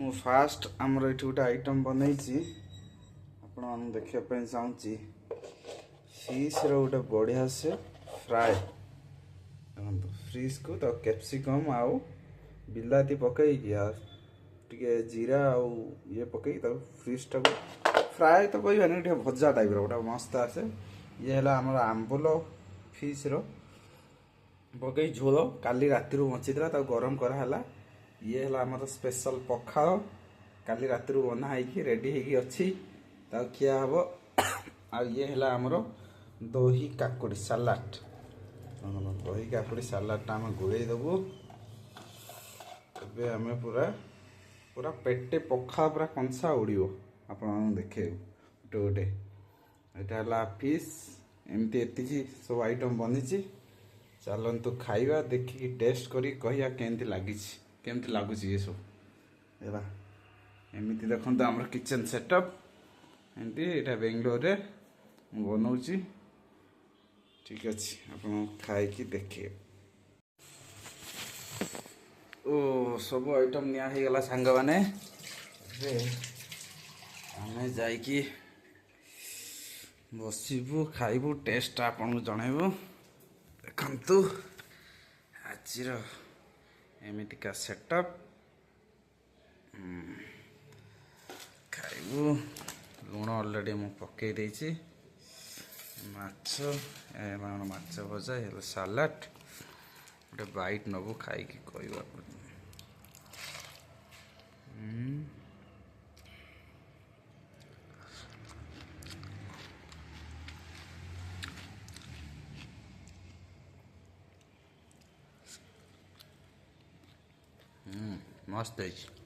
ମୁଁ ଫାଷ୍ଟ ଆମର ଏଠି ଗୋଟେ ଆଇଟମ୍ ବନେଇଛି ଆପଣମାନଙ୍କୁ ଦେଖିବା ପାଇଁ ଚାହୁଁଛି। ଫିସ୍ର ଗୋଟେ ବଢ଼ିଆ ସେ ଫ୍ରାଏ ଦେଖନ୍ତୁ। ଫିସ୍କୁ ତ କ୍ୟାପ୍ସିକମ୍ ଆଉ ବିଲାତି ପକାଇକି ଆଉ ଟିକେ ଜିରା ଆଉ ଇଏ ପକାଇକି ତାକୁ ଫିସ୍ଟାକୁ ଫ୍ରାଏ ତ କହିବାନି, ଟିକେ ଭଜା ଟାଇପ୍ର ଗୋଟେ ମସ୍ତ ଆସେ। ଇଏ ହେଲା ଆମର ଆମ୍ବୁଲ ଫିସ୍ର ପକାଇ ଝୋଳ କାଲି ରାତିରୁ ବଞ୍ଚିଥିଲା, ତାକୁ ଗରମ କରାହେଲା। ଇଏ ହେଲା ଆମର ସ୍ପେଶାଲ ପଖାଳ, କାଲି ରାତିରୁ ବନା ହେଇକି ରେଡ଼ି ହେଇକି ଅଛି, ତାକୁ ଖିଆ ହେବ। ଆଉ ଇଏ ହେଲା ଆମର ଦହି କାକୁଡ଼ି ସାଲାଡ଼। ଦହି କାକୁଡ଼ି ସାଲାଡ଼ଟା ଆମେ ଗୋଳେଇ ଦେବୁ। ଏବେ ଆମେ ପୁରା ପୁରା ପେଟେ ପଖାଳ ପୁରା କଂସା ଉଡ଼ିବ ଆପଣମାନଙ୍କୁ ଦେଖେଇବୁ ଗୋଟେ ଗୋଟେ। ଏଇଟା ହେଲା ଫିସ୍। ଏମିତି ଏତିକି ସବୁ ଆଇଟମ୍ ବନିଛି। ଚାଲନ୍ତୁ ଖାଇବା, ଦେଖିକି ଟେଷ୍ଟ କରିକି କହିବା କେମିତି ଲାଗୁଛି ଏସବୁ ହେଲା। ଏମିତି ଦେଖନ୍ତୁ ଆମର କିଚେନ୍ ସେଟଅପ୍ ଏମିତି। ଏଇଟା ବେଙ୍ଗଲୋରରେ ମୁଁ ବନଉଛି। ଠିକ୍ ଅଛି, ଆପଣ ଖାଇକି ଦେଖିବେ। ଓ ସବୁ ଆଇଟମ୍ ନିଆ ହେଇଗଲା ସାଙ୍ଗମାନେ। ଏବେ ଆମେ ଯାଇକି ବସିବୁ, ଖାଇବୁ, ଟେଷ୍ଟଟା ଆପଣଙ୍କୁ ଜଣାଇବୁ। ଦେଖନ୍ତୁ ଆଜିର ଏମିତିକା ସେଟଅପ୍। ଖାଇବୁ। ଲୁଣ ଅଲରେଡ଼ି ମୁଁ ପକାଇ ଦେଇଛି। ମାଛ ମାଛ ଭଜା, ହେଲେ ସାଲାଡ଼। ଗୋଟେ ବାଇଟ୍ ନେବୁ, ଖାଇକି କହିବା। ମସ୍ତ ହେଇଛି।